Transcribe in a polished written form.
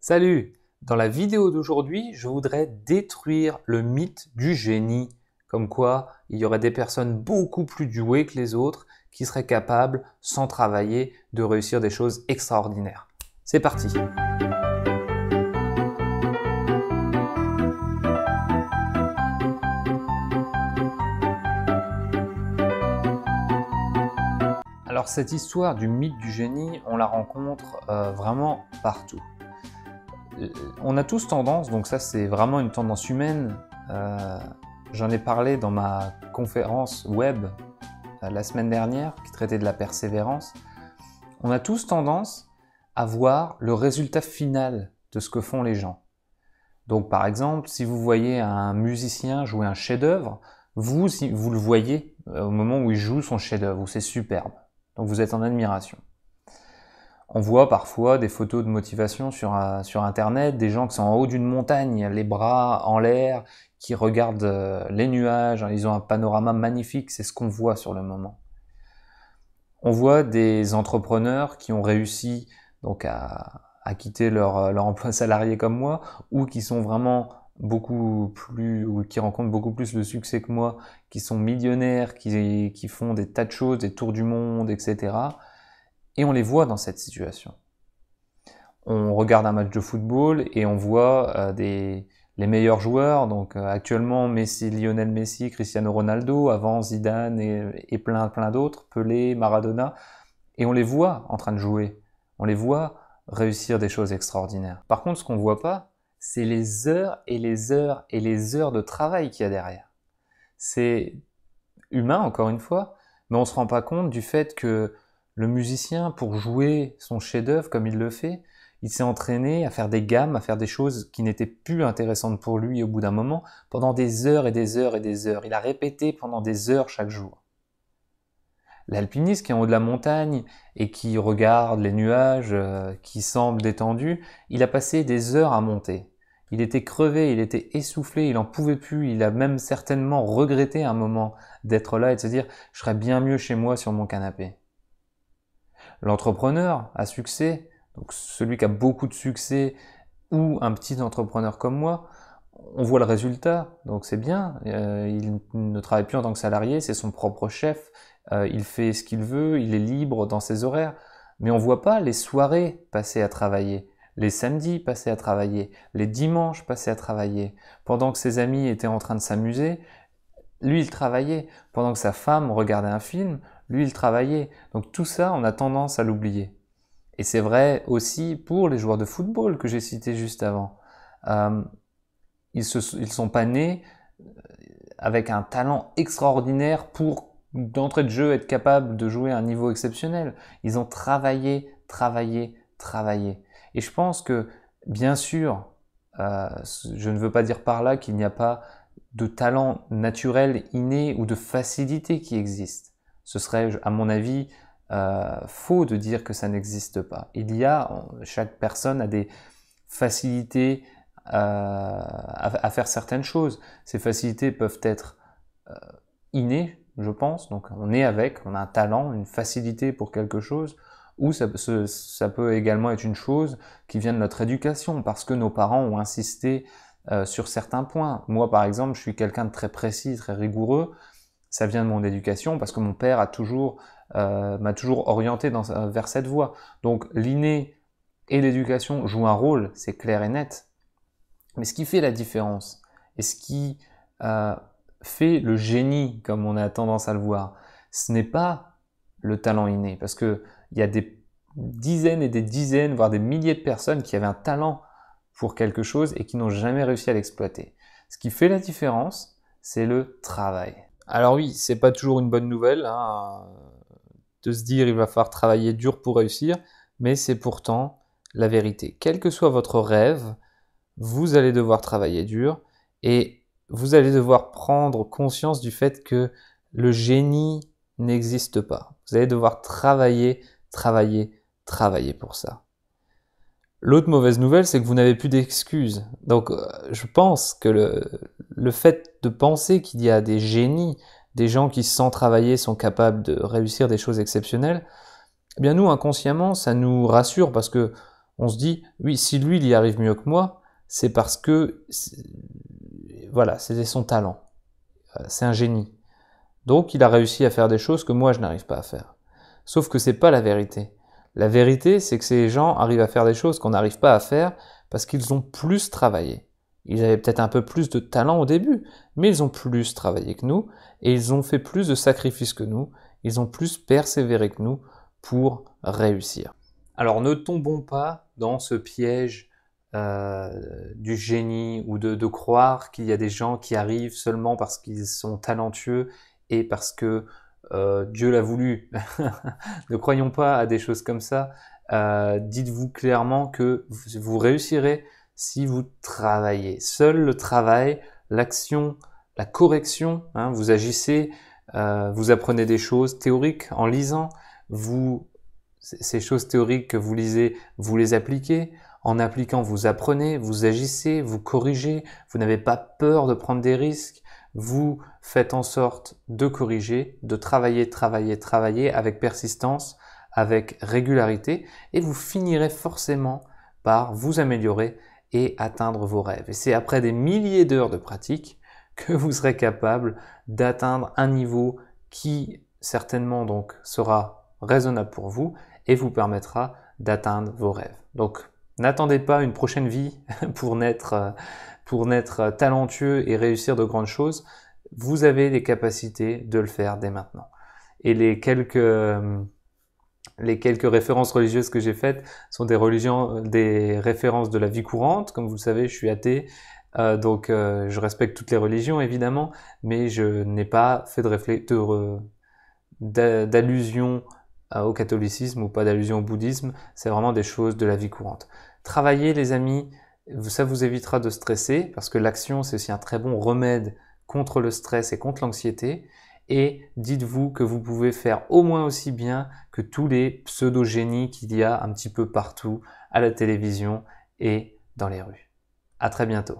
Salut! Dans la vidéo d'aujourd'hui, je voudrais détruire le mythe du génie, comme quoi il y aurait des personnes beaucoup plus douées que les autres qui seraient capables, sans travailler, de réussir des choses extraordinaires. C'est parti! Alors cette histoire du mythe du génie, on la rencontre vraiment partout. On a tous tendance, donc ça c'est vraiment une tendance humaine, j'en ai parlé dans ma conférence web la semaine dernière qui traitait de la persévérance. On a tous tendance à voir le résultat final de ce que font les gens. Donc par exemple, si vous voyez un musicien jouer un chef-d'œuvre, vous le voyez au moment où il joue son chef-d'œuvre, où c'est superbe. Donc vous êtes en admiration. On voit parfois des photos de motivation sur Internet, des gens qui sont en haut d'une montagne, les bras en l'air, qui regardent les nuages, ils ont un panorama magnifique, c'est ce qu'on voit sur le moment. On voit des entrepreneurs qui ont réussi donc à quitter leur emploi salarié comme moi, ou qui sont vraiment ou qui rencontrent beaucoup plus le succès que moi, qui sont millionnaires, qui font des tas de choses, des tours du monde, etc. Et on les voit dans cette situation. On regarde un match de football et on voit les meilleurs joueurs, donc actuellement Lionel Messi, Cristiano Ronaldo, avant Zidane et plein d'autres, Pelé, Maradona, et on les voit en train de jouer, on les voit réussir des choses extraordinaires. Par contre, ce qu'on voit pas, c'est les heures et les heures et les heures de travail qu'il y a derrière. C'est humain, encore une fois, mais on se rend pas compte du fait que le musicien, pour jouer son chef-d'œuvre comme il le fait, il s'est entraîné à faire des gammes, à faire des choses qui n'étaient plus intéressantes pour lui au bout d'un moment, pendant des heures et des heures et des heures. Il a répété pendant des heures chaque jour. L'alpiniste qui est en haut de la montagne et qui regarde les nuages, qui semblent détendus, il a passé des heures à monter. Il était crevé, il était essoufflé, il en pouvait plus, il a même certainement regretté un moment d'être là et de se dire « je serais bien mieux chez moi sur mon canapé ». L'entrepreneur à succès, donc celui qui a beaucoup de succès, ou un petit entrepreneur comme moi, on voit le résultat, donc c'est bien, il ne travaille plus en tant que salarié, c'est son propre chef, il fait ce qu'il veut, il est libre dans ses horaires, mais on voit pas les soirées passées à travailler, les samedis passés à travailler, les dimanches passés à travailler, pendant que ses amis étaient en train de s'amuser, lui il travaillait, pendant que sa femme regardait un film, lui il travaillait. Donc tout ça, on a tendance à l'oublier. Et c'est vrai aussi pour les joueurs de football que j'ai cités juste avant. Ils sont pas nés avec un talent extraordinaire pour d'entrée de jeu être capable de jouer à un niveau exceptionnel. Ils ont travaillé, travaillé, travaillé. Et je pense que, bien sûr, je ne veux pas dire par là qu'il n'y a pas de talent naturel, inné ou de facilité qui existe. Ce serait, à mon avis, faux de dire que ça n'existe pas. Chaque personne a des facilités à faire certaines choses. Ces facilités peuvent être innées, je pense, donc on a un talent, une facilité pour quelque chose, ou ça peut également être une chose qui vient de notre éducation, parce que nos parents ont insisté sur certains points. Moi, par exemple, je suis quelqu'un de très précis, très rigoureux. Ça vient de mon éducation parce que mon père m'a toujours orienté vers cette voie. Donc l'inné et l'éducation jouent un rôle, c'est clair et net. Mais ce qui fait la différence et ce qui fait le génie, comme on a tendance à le voir, ce n'est pas le talent inné, parce que il y a des dizaines et des dizaines, voire des milliers de personnes qui avaient un talent pour quelque chose et qui n'ont jamais réussi à l'exploiter. Ce qui fait la différence, c'est le travail. Alors oui, c'est pas toujours une bonne nouvelle de se dire il va falloir travailler dur pour réussir, mais c'est pourtant la vérité. Quel que soit votre rêve, vous allez devoir travailler dur et vous allez devoir prendre conscience du fait que le génie n'existe pas. Vous allez devoir travailler, travailler, travailler pour ça. L'autre mauvaise nouvelle, c'est que vous n'avez plus d'excuses. Donc, je pense que le fait de penser qu'il y a des génies, des gens qui, sans travailler, sont capables de réussir des choses exceptionnelles, eh bien nous, inconsciemment, ça nous rassure parce que on se dit, oui, si lui, il y arrive mieux que moi, c'est parce que, voilà, c'était son talent. C'est un génie. Donc, il a réussi à faire des choses que moi, je n'arrive pas à faire. Sauf que c'est pas la vérité. La vérité, c'est que ces gens arrivent à faire des choses qu'on n'arrive pas à faire parce qu'ils ont plus travaillé. Ils avaient peut-être un peu plus de talent au début, mais ils ont plus travaillé que nous et ils ont fait plus de sacrifices que nous. Ils ont plus persévéré que nous pour réussir. Alors ne tombons pas dans ce piège du génie ou de croire qu'il y a des gens qui arrivent seulement parce qu'ils sont talentueux et parce que Dieu l'a voulu. Ne croyons pas à des choses comme ça. Dites-vous clairement que vous réussirez si vous travaillez. Seul le travail, l'action, la correction, hein, vous agissez, vous apprenez des choses théoriques en lisant, ces choses théoriques que vous lisez, vous les appliquez. En appliquant, vous apprenez, vous agissez, vous corrigez, vous n'avez pas peur de prendre des risques, vous faites en sorte de corriger, de travailler, travailler, travailler avec persistance, avec régularité, et vous finirez forcément par vous améliorer et atteindre vos rêves. Et c'est après des milliers d'heures de pratique que vous serez capable d'atteindre un niveau qui certainement donc sera raisonnable pour vous et vous permettra d'atteindre vos rêves. Donc, n'attendez pas une prochaine vie pour naître talentueux et réussir de grandes choses. Vous avez les capacités de le faire dès maintenant. Et les quelques références religieuses que j'ai faites sont des références de la vie courante. Comme vous le savez, je suis athée, donc je respecte toutes les religions évidemment, mais je n'ai pas fait d'allusion au catholicisme ou pas d'allusion au bouddhisme. C'est vraiment des choses de la vie courante. Travaillez les amis, ça vous évitera de stresser parce que l'action c'est aussi un très bon remède contre le stress et contre l'anxiété. Et dites-vous que vous pouvez faire au moins aussi bien que tous les pseudo-génies qu'il y a un petit peu partout à la télévision et dans les rues. À très bientôt.